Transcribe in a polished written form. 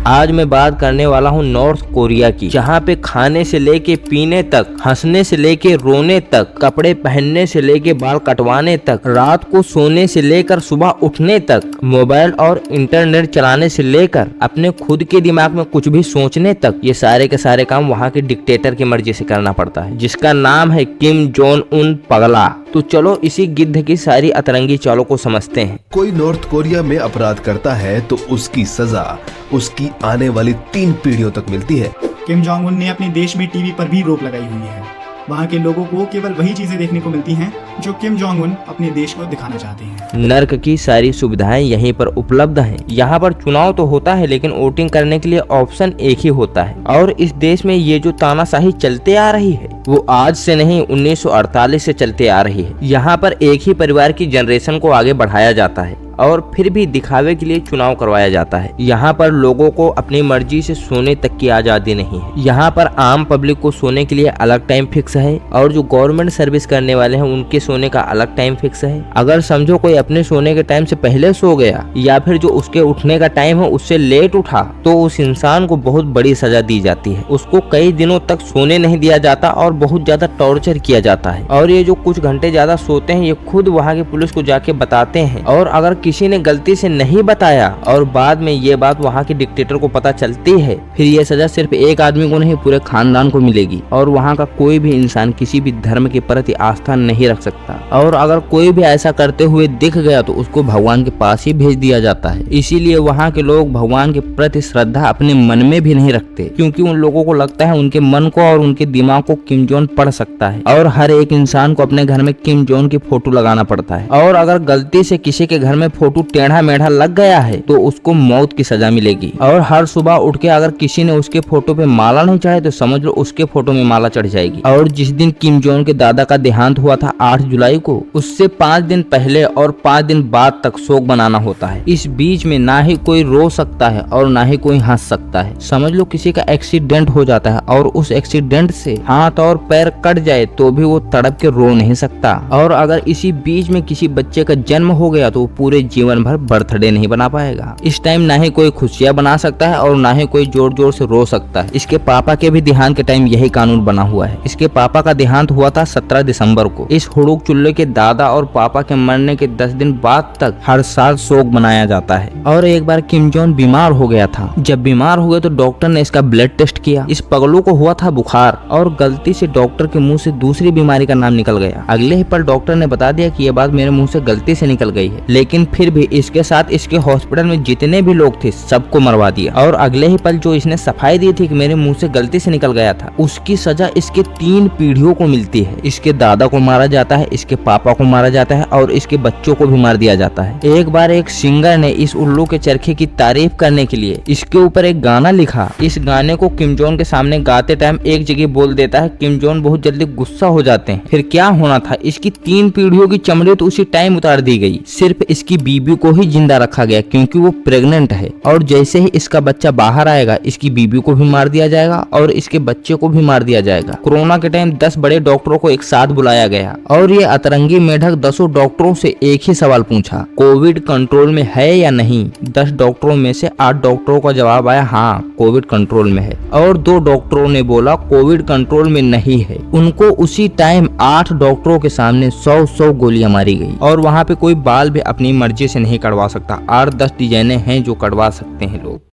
आज मैं बात करने वाला हूँ नॉर्थ कोरिया की, जहाँ पे खाने से लेके पीने तक, हंसने से लेके रोने तक, कपड़े पहनने से लेके बाल कटवाने तक, रात को सोने से लेकर सुबह उठने तक, मोबाइल और इंटरनेट चलाने से लेकर अपने खुद के दिमाग में कुछ भी सोचने तक, ये सारे के सारे काम वहाँ के डिक्टेटर की मर्जी से करना पड़ता है, जिसका नाम है किम जोंग उन पगला। तो चलो इसी गिद्ध की सारी अतरंगी चालों को समझते हैं। कोई नॉर्थ कोरिया में अपराध करता है तो उसकी सजा उसकी आने वाली 3 पीढ़ियों तक मिलती है। किम जोंग उन ने अपने देश में टीवी पर भी रोक लगाई हुई है। वहाँ के लोगों को केवल वही चीजें देखने को मिलती हैं जो किम जोंग उन अपने देश को दिखाना चाहते हैं। नर्क की सारी सुविधाएं यहीं पर उपलब्ध हैं। यहाँ पर चुनाव तो होता है लेकिन वोटिंग करने के लिए ऑप्शन एक ही होता है। और इस देश में ये जो तानाशाही चलते आ रही है वो आज से नहीं 1948 से चलते आ रही है। यहाँ पर एक ही परिवार की जनरेशन को आगे बढ़ाया जाता है और फिर भी दिखावे के लिए चुनाव करवाया जाता है। यहाँ पर लोगों को अपनी मर्जी से सोने तक की आजादी नहीं है। यहाँ पर आम पब्लिक को सोने के लिए अलग टाइम फिक्स है और जो गवर्नमेंट सर्विस करने वाले हैं उनके सोने का अलग टाइम फिक्स है। अगर समझो कोई अपने सोने के टाइम से पहले सो गया या फिर जो उसके उठने का टाइम है उससे लेट उठा तो उस इंसान को बहुत बड़ी सजा दी जाती है। उसको कई दिनों तक सोने नहीं दिया जाता और बहुत ज्यादा टॉर्चर किया जाता है। और ये जो कुछ घंटे ज्यादा सोते हैं ये खुद वहाँ की पुलिस को जाके बताते हैं। और अगर किसी ने गलती से नहीं बताया और बाद में ये बात वहाँ के डिक्टेटर को पता चलती है, फिर ये सजा सिर्फ एक आदमी को नहीं पूरे खानदान को मिलेगी। और वहाँ का कोई भी इंसान किसी भी धर्म के प्रति आस्था नहीं रख सकता। और अगर कोई भी ऐसा करते हुए दिख गया तो उसको भगवान के पास ही भेज दिया जाता है। इसीलिए वहाँ के लोग भगवान के प्रति श्रद्धा अपने मन में भी नहीं रखते, क्योंकि उन लोगों को लगता है उनके मन को और उनके दिमाग को किम जोंग पढ़ सकता है। और हर एक इंसान को अपने घर में किम जोंग की फोटो लगाना पड़ता है। और अगर गलती से किसी के घर में फोटो टेढ़ा मेढ़ा लग गया है तो उसको मौत की सजा मिलेगी। और हर सुबह उठ के अगर किसी ने उसके फोटो पे माला नहीं चढ़ाई तो समझ लो उसके फोटो में माला चढ़ जाएगी। और जिस दिन किम जोंग के दादा का देहांत हुआ था 8 जुलाई को, उससे 5 दिन पहले और 5 दिन बाद तक शोक मनाना होता है। इस बीच में ना ही कोई रो सकता है और ना ही कोई हंस सकता है। समझ लो किसी का एक्सीडेंट हो जाता है और उस एक्सीडेंट से हाथ और पैर कट जाए तो भी वो तड़प के रो नहीं सकता। और अगर इसी बीच में किसी बच्चे का जन्म हो गया तो वो पूरे जीवन भर बर्थडे नहीं बना पाएगा। इस टाइम ना ही कोई खुशियां बना सकता है और ना ही कोई जोर जोर से रो सकता है। इसके पापा के भी देहांत के टाइम यही कानून बना हुआ है। इसके पापा का देहांत हुआ था 17 दिसंबर को। इस हुड़ूक चुल्ले के दादा और पापा के मरने के 10 दिन बाद तक हर साल शोक मनाया जाता है। और एक बार किम जोंग बीमार हो गया था। जब बीमार हो गया तो डॉक्टर ने इसका ब्लड टेस्ट किया। इस पगलू को हुआ था बुखार और गलती से डॉक्टर के मुंह से दूसरी बीमारी का नाम निकल गया। अगले ही पल डॉक्टर ने बता दिया कि यह बात मेरे मुंह से गलती से निकल गई है, लेकिन फिर भी इसके साथ इसके हॉस्पिटल में जितने भी लोग थे सबको मरवा दिया। और अगले ही पल जो इसने सफाई दी थी कि मेरे मुंह से गलती से निकल गया था, उसकी सजा इसके 3 पीढ़ियों को मिलती है। इसके दादा को मारा जाता है, इसके पापा को मारा जाता है और इसके बच्चों को भी मार दिया जाता है। एक बार एक सिंगर ने इस उल्लू के चरखे की तारीफ करने के लिए इसके ऊपर एक गाना लिखा। इस गाने को किम जोंग के सामने गाते टाइम एक जगह बोल देता है। किम जोंग बहुत जल्दी गुस्सा हो जाते हैं। फिर क्या होना था, इसकी 3 पीढ़ियों की चमड़ी तो उसी टाइम उतार दी गई। सिर्फ इसकी बीबी को ही जिंदा रखा गया क्योंकि वो प्रेग्नेंट है। और जैसे ही इसका बच्चा बाहर आएगा इसकी बीबी को भी मार दिया जाएगा और इसके बच्चे को भी मार दिया जाएगा। कोरोना के टाइम 10 बड़े डॉक्टरों को एक साथ बुलाया गया और ये अतरंगी मेढक 10 डॉक्टरों से एक ही सवाल पूछा, कोविड कंट्रोल में है या नहीं। 10 डॉक्टरों में से 8 डॉक्टरों का जवाब आया हाँ कोविड कंट्रोल में है। और 2 डॉक्टरों ने बोला कोविड कंट्रोल में नहीं है। उनको उसी टाइम 8 डॉक्टरों के सामने 100 गोलियां मारी गई। और वहाँ पे कोई बाल भी अपनी मर्जी से नहीं कटवा सकता। 8-10 डिजाइने हैं जो कटवा सकते हैं लोग।